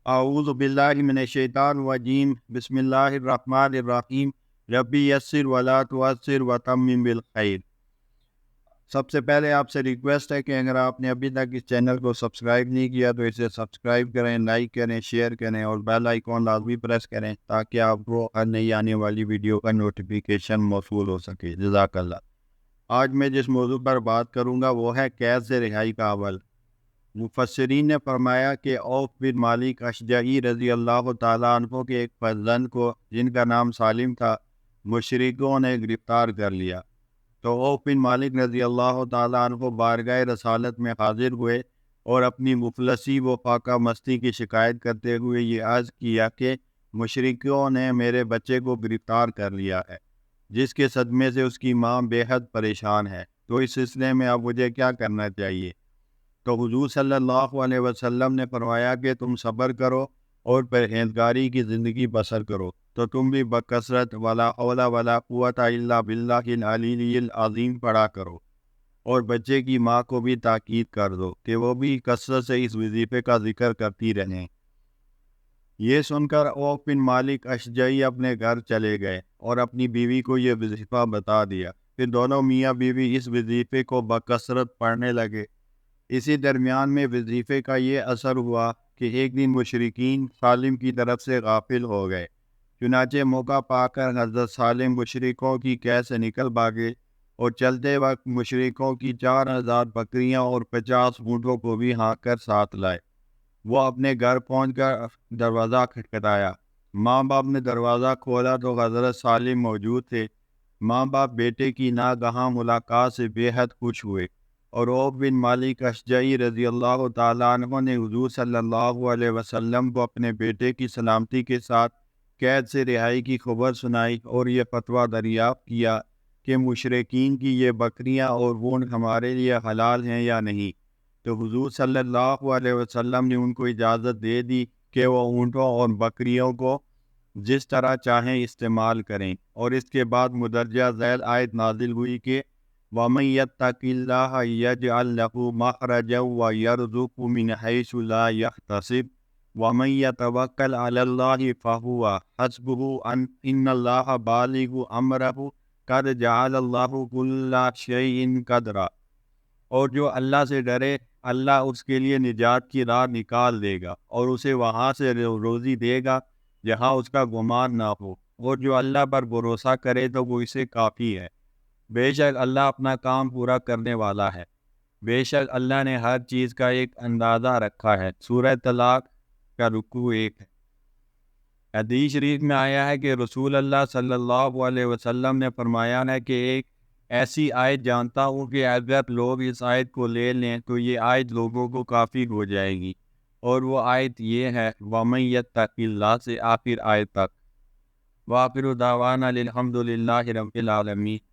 اعوذ باللہ من الشیطان الرجیم بسم اللہ الرحمن الرحیم ربی یسر ولا تعسر وتمم بالخیر۔ سب سے پہلے آپ سے ریکویسٹ ہے کہ اگر آپ نے ابھی تک اس چینل کو سبسکرائب نہیں کیا تو اسے سبسکرائب کریں، لائک کریں، شیئر کریں اور بیل آئیکن لازمی پریس کریں تاکہ آپ کو ہر نئی آنے والی ویڈیو کا نوٹیفیکیشن موصول ہو سکے۔ جزاک اللہ۔ آج میں جس موضوع پر بات کروں گا وہ ہے قید سے رہائی کا عمل۔ مفسرین نے فرمایا کہ عوف بن مالک اشجعی رضی اللہ تعالیٰ عنہ کے ایک فرزند کو جن کا نام سالم تھا مشرکوں نے گرفتار کر لیا، تو عوف بن مالک رضی اللہ تعالیٰ عنہ بارگاہ رسالت میں حاضر ہوئے اور اپنی مفلسی و فاقہ مستی کی شکایت کرتے ہوئے یہ عرض کیا کہ مشرکوں نے میرے بچے کو گرفتار کر لیا ہے، جس کے صدمے سے اس کی ماں بے حد پریشان ہے، تو اس سلسلے میں اب مجھے کیا کرنا چاہیے؟ تو حضور صلی اللہ علیہ وسلم نے فرمایا کہ تم صبر کرو اور پرہیزگاری کی زندگی بسر کرو تو تم بھی بکثرت ولا حول ولا قوت الا باللہ العلی العظیم پڑھا کرو، اور بچے کی ماں کو بھی تاکید کر دو کہ وہ بھی کثرت سے اس وظیفے کا ذکر کرتی رہیں۔ یہ سن کر عوف بن مالک اشجعی اپنے گھر چلے گئے اور اپنی بیوی کو یہ وظیفہ بتا دیا، پھر دونوں میاں بیوی اس وظیفے کو بکثرت پڑھنے لگے۔ اسی درمیان میں وظیفے کا یہ اثر ہوا کہ ایک دن مشرکین سالم کی طرف سے غافل ہو گئے، چنانچہ موقع پا کر حضرت سالم مشرکوں کی قید سے نکل بھاگے اور چلتے وقت مشرکوں کی 4000 بکریاں اور 50 اونٹوں کو بھی ہانک کر ساتھ لائے۔ وہ اپنے گھر پہنچ کر دروازہ کھٹکھٹایا، ماں باپ نے دروازہ کھولا تو حضرت سالم موجود تھے۔ ماں باپ بیٹے کی ناگہاں ملاقات سے بے حد خوش ہوئے، اور عوف بن مالک اشجعی رضی اللہ تعالیٰ عنہ نے حضور صلی اللہ علیہ وسلم کو اپنے بیٹے کی سلامتی کے ساتھ قید سے رہائی کی خبر سنائی اور یہ فتویٰ دریافت کیا کہ مشرکین کی یہ بکریاں اور اونٹ ہمارے لیے حلال ہیں یا نہیں، تو حضور صلی اللہ علیہ وسلم نے ان کو اجازت دے دی کہ وہ اونٹوں اور بکریوں کو جس طرح چاہیں استعمال کریں، اور اس کے بعد مدرجہ ذیل آیت نازل ہوئی کہ وَمَن يَتَّقِ اللَّهَ يَجْعَل لَّهُ مَخْرَجًا وَيَرْزُقْهُ مِنْ حَيْثُ لَا يَحْتَسِبُ وَمَن يَتَوَكَّلْ عَلَى اللَّهِ فَهُوَ حَسْبُهُ إِنَّ اللَّهَ بَالِغُ أَمْرِهِ قَدْ جَعَلَ اللَّهُ كُلَّ شَيْءٍ قَدْرًا۔ اور جو اللہ سے ڈرے اللہ اس کے لیے نجات کی راہ نکال دے گا اور اسے وہاں سے روزی دے گا جہاں اس کا گمان نہ ہو، اور جو اللہ پر بھروسہ کرے تو وہ اسے کافی ہے۔ بے شک اللہ اپنا کام پورا کرنے والا ہے۔ بے شک اللہ نے ہر چیز کا ایک اندازہ رکھا ہے۔ سورہ طلاق کا رکوع 1 ہے۔ حدیث شریف میں آیا ہے کہ رسول اللہ صلی اللہ علیہ وسلم نے فرمایا ہے کہ ایک ایسی آیت جانتا ہوں کہ اگر لوگ اس آیت کو لے لیں تو یہ آیت لوگوں کو کافی ہو جائے گی، اور وہ آیت یہ ہے وَمَن يَتَّقِ اللَّهَ سے آخر آیت تک۔ وآخر دعوانا الحمد للہ رب العالمین۔